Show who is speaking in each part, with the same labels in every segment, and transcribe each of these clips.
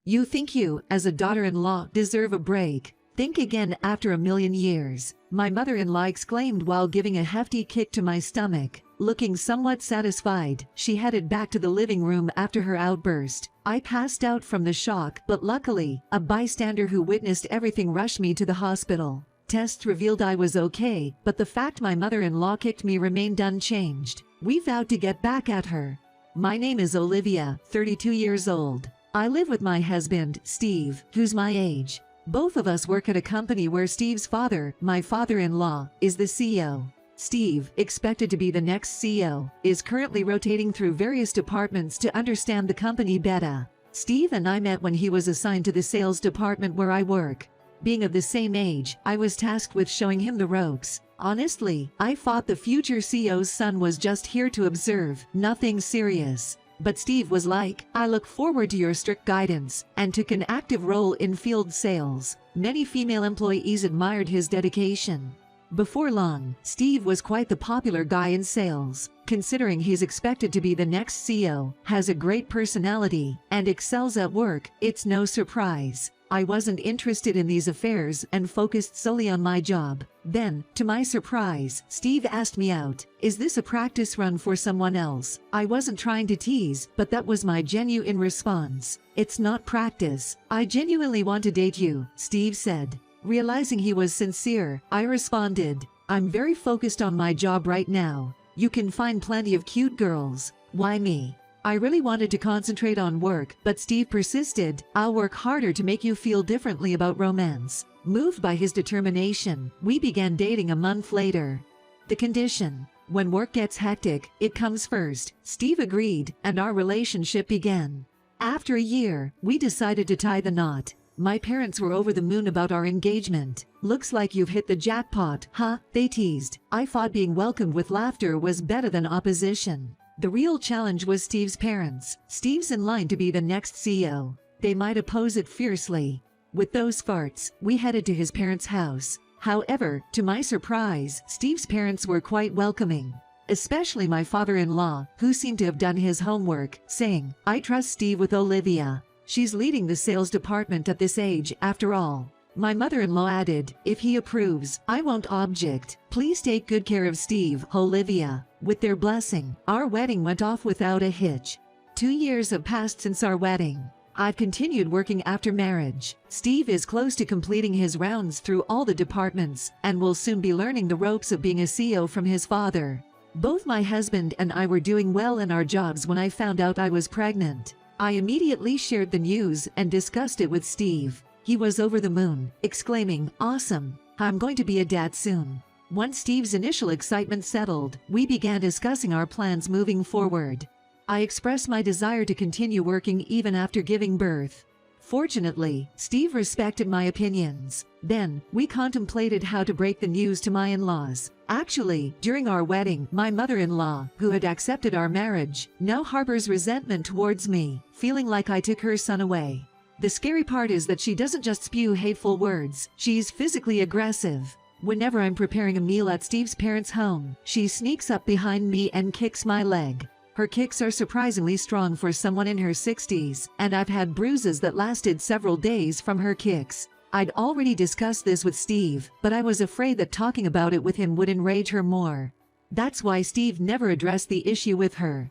Speaker 1: You think you, as a daughter-in-law, deserve a break. Think again after a million years, my mother-in-law exclaimed while giving a hefty kick to my stomach. Looking somewhat satisfied, she headed back to the living room after her outburst. I passed out from the shock, but luckily, a bystander who witnessed everything rushed me to the hospital. Tests revealed I was okay, but the fact my mother-in-law kicked me remained unchanged. We vowed to get back at her. My name is Olivia, 32 years old. I live with my husband, Steve, who's my age. Both of us work at a company where Steve's father, my father-in-law, is the CEO. Steve, expected to be the next CEO, is currently rotating through various departments to understand the company better. Steve and I met when he was assigned to the sales department where I work. Being of the same age, I was tasked with showing him the ropes. Honestly, I thought the future CEO's son was just here to observe, nothing serious. But Steve was like, I look forward to your strict guidance, and took an active role in field sales. Many female employees admired his dedication. Before long, Steve was quite the popular guy in sales. Considering he's expected to be the next CEO, has a great personality, and excels at work, it's no surprise I wasn't interested in these affairs and focused solely on my job. Then, to my surprise, Steve asked me out. Is this a practice run for someone else? I wasn't trying to tease, but that was my genuine response. It's not practice. I genuinely want to date you, Steve said. Realizing he was sincere, I responded, I'm very focused on my job right now. You can find plenty of cute girls. Why me? I really wanted to concentrate on work, but Steve persisted. I'll work harder to make you feel differently about romance. Moved by his determination, we began dating a month later. The condition: when work gets hectic, it comes first. Steve agreed, and our relationship began. After a year, we decided to tie the knot. My parents were over the moon about our engagement. Looks like you've hit the jackpot, huh? They teased. I thought being welcomed with laughter was better than opposition. The real challenge was Steve's parents. Steve's in line to be the next CEO. They might oppose it fiercely. With those farts, we headed to his parents' house. However, to my surprise, Steve's parents were quite welcoming. Especially my father-in-law, who seemed to have done his homework, saying, I trust Steve with Olivia. She's leading the sales department at this age, after all. My mother-in-law added, if he approves, I won't object. Please take good care of Steve, Olivia. With their blessing, our wedding went off without a hitch. 2 years have passed since our wedding. I've continued working after marriage. Steve is close to completing his rounds through all the departments, and will soon be learning the ropes of being a CEO from his father. Both my husband and I were doing well in our jobs when I found out I was pregnant. I immediately shared the news and discussed it with Steve. He was over the moon, exclaiming, awesome, I'm going to be a dad soon. Once Steve's initial excitement settled, we began discussing our plans moving forward. I expressed my desire to continue working even after giving birth. Fortunately, Steve respected my opinions. Then, we contemplated how to break the news to my in-laws. Actually, during our wedding, my mother-in-law, who had accepted our marriage, now harbors resentment towards me, feeling like I took her son away. The scary part is that she doesn't just spew hateful words, she's physically aggressive. Whenever I'm preparing a meal at Steve's parents' home, she sneaks up behind me and kicks my leg. Her kicks are surprisingly strong for someone in her 60s, and I've had bruises that lasted several days from her kicks. I'd already discussed this with Steve, but I was afraid that talking about it with him would enrage her more. That's why Steve never addressed the issue with her.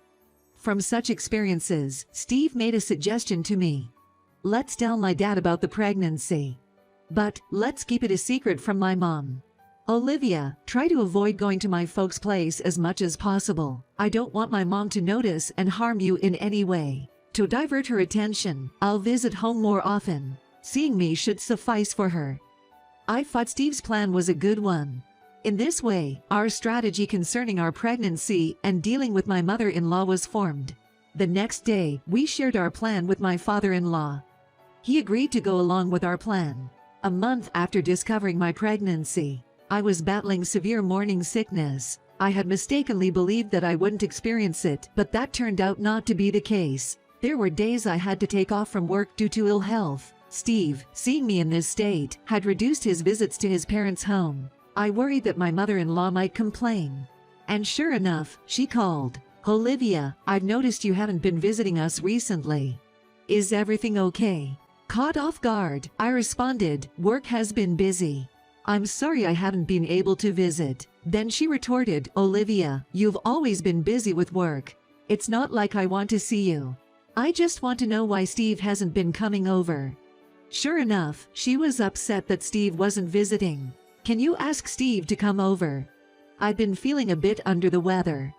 Speaker 1: From such experiences, Steve made a suggestion to me. Let's tell my dad about the pregnancy. But, let's keep it a secret from my mom. Olivia, try to avoid going to my folks' place as much as possible. I don't want my mom to notice and harm you in any way. To divert her attention, I'll visit home more often. Seeing me should suffice for her. I thought Steve's plan was a good one. In this way, our strategy concerning our pregnancy and dealing with my mother-in-law was formed. The next day, we shared our plan with my father-in-law. He agreed to go along with our plan. A month after discovering my pregnancy, I was battling severe morning sickness. I had mistakenly believed that I wouldn't experience it, but that turned out not to be the case. There were days I had to take off from work due to ill health. Steve, seeing me in this state, had reduced his visits to his parents' home. I worried that my mother-in-law might complain. And sure enough, she called. Olivia, I've noticed you haven't been visiting us recently. Is everything okay? Caught off guard, I responded, "Work has been busy. I'm sorry I haven't been able to visit." Then she retorted, "Olivia, you've always been busy with work. It's not like I want to see you. I just want to know why Steve hasn't been coming over." Sure enough, she was upset that Steve wasn't visiting. "Can you ask Steve to come over? I've been feeling a bit under the weather."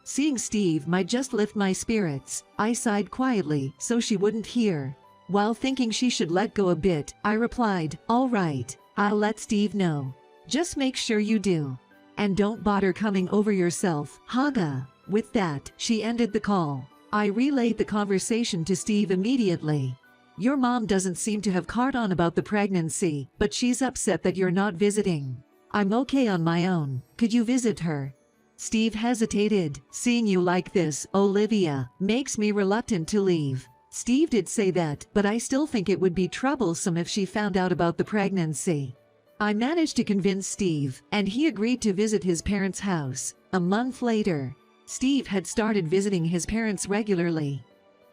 Speaker 1: Seeing Steve might just lift my spirits, I sighed quietly so she wouldn't hear. While thinking she should let go a bit, I replied, "All right, I'll let Steve know. Just make sure you do. And don't bother coming over yourself, Haga." With that, she ended the call. I relayed the conversation to Steve immediately. "Your mom doesn't seem to have caught on about the pregnancy, but she's upset that you're not visiting. I'm okay on my own. Could you visit her?" Steve hesitated. "Seeing you like this, Olivia, makes me reluctant to leave." Steve did say that, but I still think it would be troublesome if she found out about the pregnancy. I managed to convince Steve, and he agreed to visit his parents' house. A month later, Steve had started visiting his parents regularly.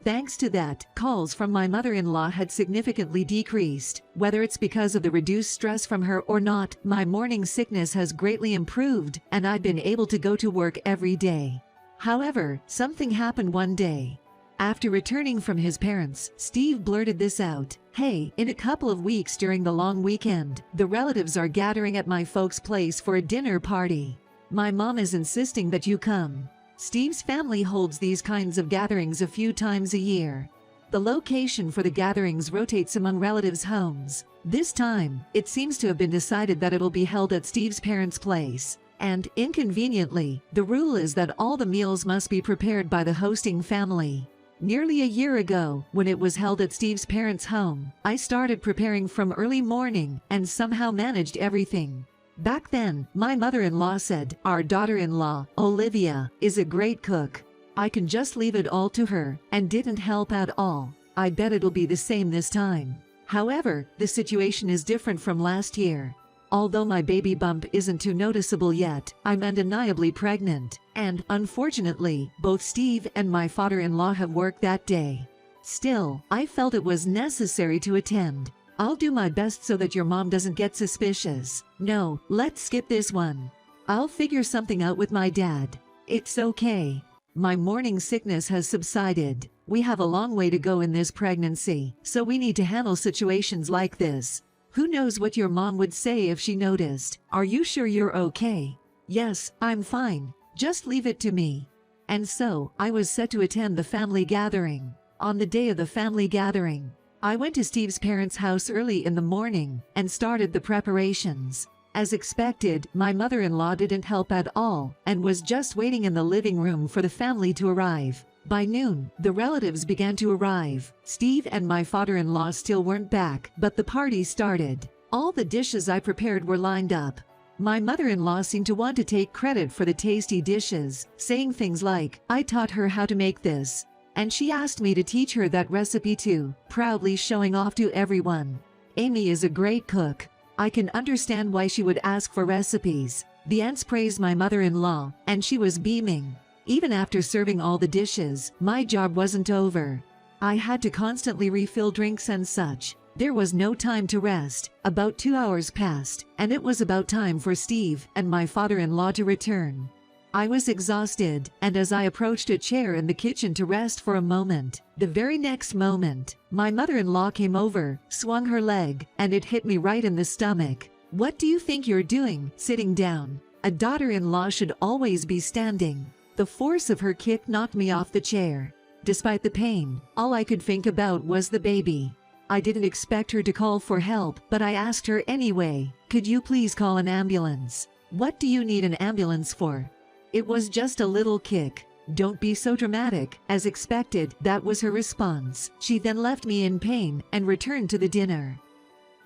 Speaker 1: Thanks to that, calls from my mother-in-law had significantly decreased. Whether it's because of the reduced stress from her or not, my morning sickness has greatly improved, and I've been able to go to work every day. However, something happened one day. After returning from his parents, Steve blurted this out. "Hey, in a couple of weeks during the long weekend, the relatives are gathering at my folks' place for a dinner party. My mom is insisting that you come." Steve's family holds these kinds of gatherings a few times a year. The location for the gatherings rotates among relatives' homes. This time, it seems to have been decided that it'll be held at Steve's parents' place. And, inconveniently, the rule is that all the meals must be prepared by the hosting family. Nearly a year ago, when it was held at Steve's parents' home, I started preparing from early morning and somehow managed everything. Back then, my mother-in-law said, "Our daughter-in-law, Olivia, is a great cook. I can just leave it all to her," and didn't help at all. I bet it'll be the same this time. However, the situation is different from last year. Although my baby bump isn't too noticeable yet, I'm undeniably pregnant, and, unfortunately, both Steve and my father-in-law have work that day. Still, I felt it was necessary to attend. I'll do my best so that your mom doesn't get suspicious. No, let's skip this one. I'll figure something out with my dad. It's okay. My morning sickness has subsided. We have a long way to go in this pregnancy, so we need to handle situations like this. Who knows what your mom would say if she noticed? Are you sure you're okay? Yes, I'm fine. Just leave it to me. And so, I was set to attend the family gathering. On the day of the family gathering, I went to Steve's parents' house early in the morning and started the preparations. As expected, my mother-in-law didn't help at all and was just waiting in the living room for the family to arrive. By noon, the relatives began to arrive. Steve and my father-in-law still weren't back, but the party started. All the dishes I prepared were lined up. My mother-in-law seemed to want to take credit for the tasty dishes, saying things like, "I taught her how to make this. And she asked me to teach her that recipe too," proudly showing off to everyone. "Amy is a great cook. I can understand why she would ask for recipes." The aunts praised my mother-in-law, and she was beaming. Even after serving all the dishes, my job wasn't over. I had to constantly refill drinks and such. There was no time to rest. About 2 hours passed, and it was about time for Steve and my father-in-law to return. I was exhausted, and as I approached a chair in the kitchen to rest for a moment, the very next moment, my mother-in-law came over, swung her leg, and it hit me right in the stomach. "What do you think you're doing, sitting down? A daughter-in-law should always be standing." The force of her kick knocked me off the chair. Despite the pain, all I could think about was the baby. I didn't expect her to call for help, but I asked her anyway, "Could you please call an ambulance?" "What do you need an ambulance for?" "It was just a little kick." "Don't be so dramatic." As expected, that was her response. She then left me in pain and returned to the dinner.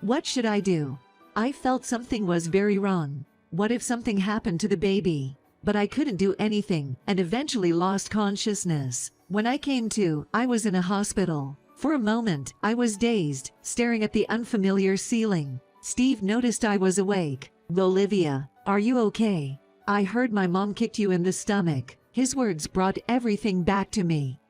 Speaker 1: What should I do? I felt something was very wrong. What if something happened to the baby? But I couldn't do anything and eventually lost consciousness. When I came to, I was in a hospital. For a moment, I was dazed, staring at the unfamiliar ceiling. Steve noticed I was awake. "Olivia, are you okay? I heard my mom kicked you in the stomach." His words brought everything back to me.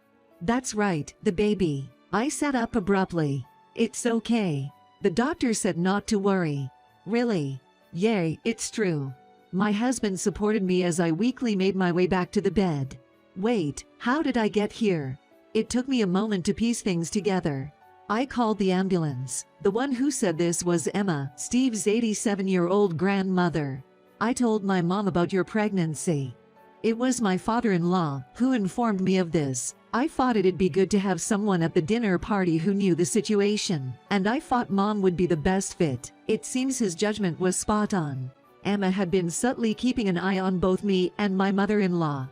Speaker 1: "That's right, the baby." I sat up abruptly. It's okay. The doctor said not to worry. Really? Yay, it's true. My husband supported me as I weakly made my way back to the bed. Wait, how did I get here? It took me a moment to piece things together. I called the ambulance. The one who said this was Emma, Steve's 87-year-old grandmother. I told my mom about your pregnancy. It was my father-in-law who informed me of this. I thought it'd be good to have someone at the dinner party who knew the situation, and I thought Mom would be the best fit. It seems his judgment was spot on. Emma had been subtly keeping an eye on both me and my mother-in-law.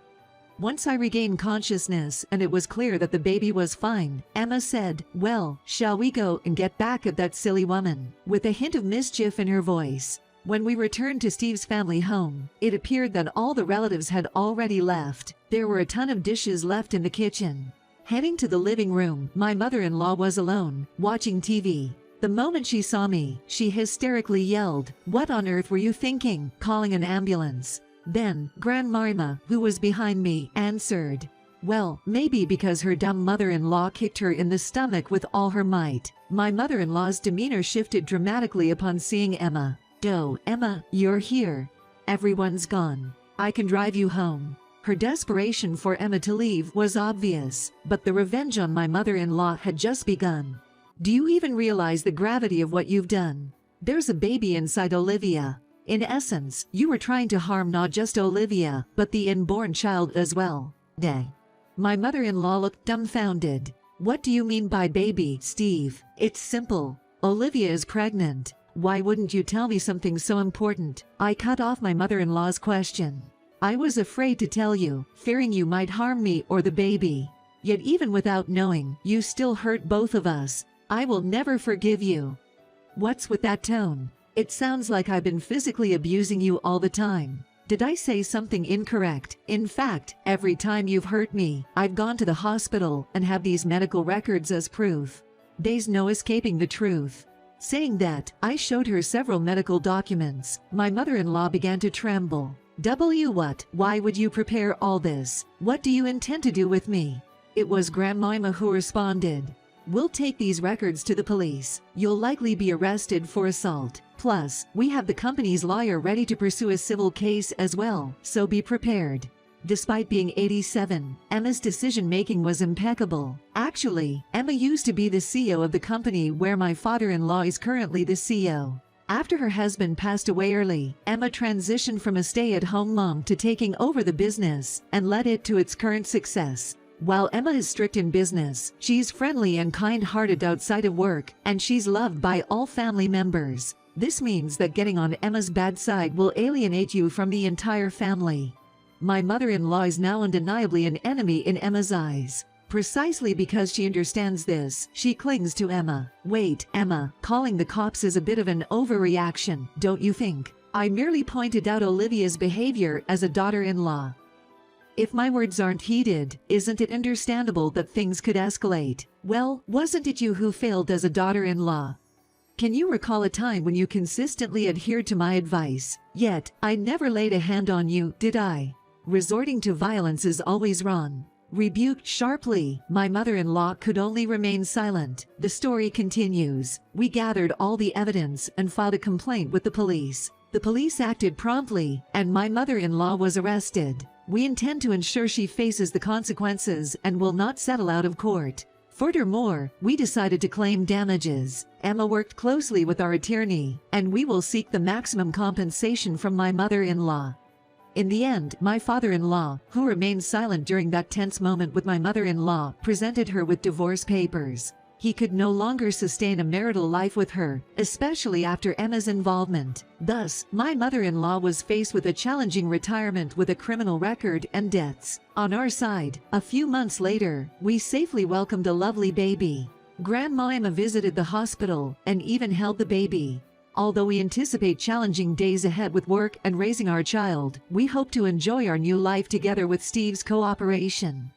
Speaker 1: Once I regained consciousness and it was clear that the baby was fine, Emma said, "Well, shall we go and get back at that silly woman?" with a hint of mischief in her voice. When we returned to Steve's family home, it appeared that all the relatives had already left. There were a ton of dishes left in the kitchen. Heading to the living room, my mother-in-law was alone, watching TV. The moment she saw me, she hysterically yelled, "What on earth were you thinking, calling an ambulance?" Then, Grandma Irma, who was behind me, answered. Well, maybe because her dumb mother-in-law kicked her in the stomach with all her might. My mother-in-law's demeanor shifted dramatically upon seeing Emma. "Oh, Emma, you're here. Everyone's gone. I can drive you home." Her desperation for Emma to leave was obvious, but the revenge on my mother-in-law had just begun. "Do you even realize the gravity of what you've done? There's a baby inside Olivia. In essence, you were trying to harm not just Olivia, but the unborn child as well." My mother-in-law looked dumbfounded. "What do you mean by baby, Steve? It's simple. Olivia is pregnant. Why wouldn't you tell me something so important?" I cut off my mother-in-law's question. "I was afraid to tell you, fearing you might harm me or the baby. Yet even without knowing, you still hurt both of us. I will never forgive you." "What's with that tone? It sounds like I've been physically abusing you all the time. Did I say something incorrect? In fact, every time you've hurt me, I've gone to the hospital and have these medical records as proof. There's no escaping the truth." Saying that, I showed her several medical documents. My mother-in-law began to tremble. What? Why would you prepare all this? What do you intend to do with me?" It was Grandma Irma who responded. "We'll take these records to the police. You'll likely be arrested for assault. Plus, we have the company's lawyer ready to pursue a civil case as well, so be prepared." Despite being 87, Emma's decision-making was impeccable. Actually, Emma used to be the CEO of the company where my father-in-law is currently the CEO. After her husband passed away early, Emma transitioned from a stay-at-home mom to taking over the business and led it to its current success. While Emma is strict in business, she's friendly and kind-hearted outside of work, and she's loved by all family members. This means that getting on Emma's bad side will alienate you from the entire family. My mother-in-law is now undeniably an enemy in Emma's eyes. Precisely because she understands this, she clings to Emma. "Wait, Emma, calling the cops is a bit of an overreaction, don't you think? I merely pointed out Olivia's behavior as a daughter-in-law. If my words aren't heeded, isn't it understandable that things could escalate? Well, wasn't it you who failed as a daughter-in-law? Can you recall a time when you consistently adhered to my advice? Yet, I never laid a hand on you, did I? Resorting to violence is always wrong." Rebuked sharply, my mother-in-law could only remain silent. The story continues. We gathered all the evidence and filed a complaint with the police. The police acted promptly, and my mother-in-law was arrested. We intend to ensure she faces the consequences and will not settle out of court. Furthermore, we decided to claim damages. Emma worked closely with our attorney, and we will seek the maximum compensation from my mother-in-law. In the end, my father-in-law, who remained silent during that tense moment with my mother-in-law, presented her with divorce papers. He could no longer sustain a marital life with her, especially after Emma's involvement. Thus, my mother-in-law was faced with a challenging retirement with a criminal record and debts. On our side, a few months later, we safely welcomed a lovely baby. Grandma Emma visited the hospital and even held the baby. Although we anticipate challenging days ahead with work and raising our child, we hope to enjoy our new life together with Steve's cooperation.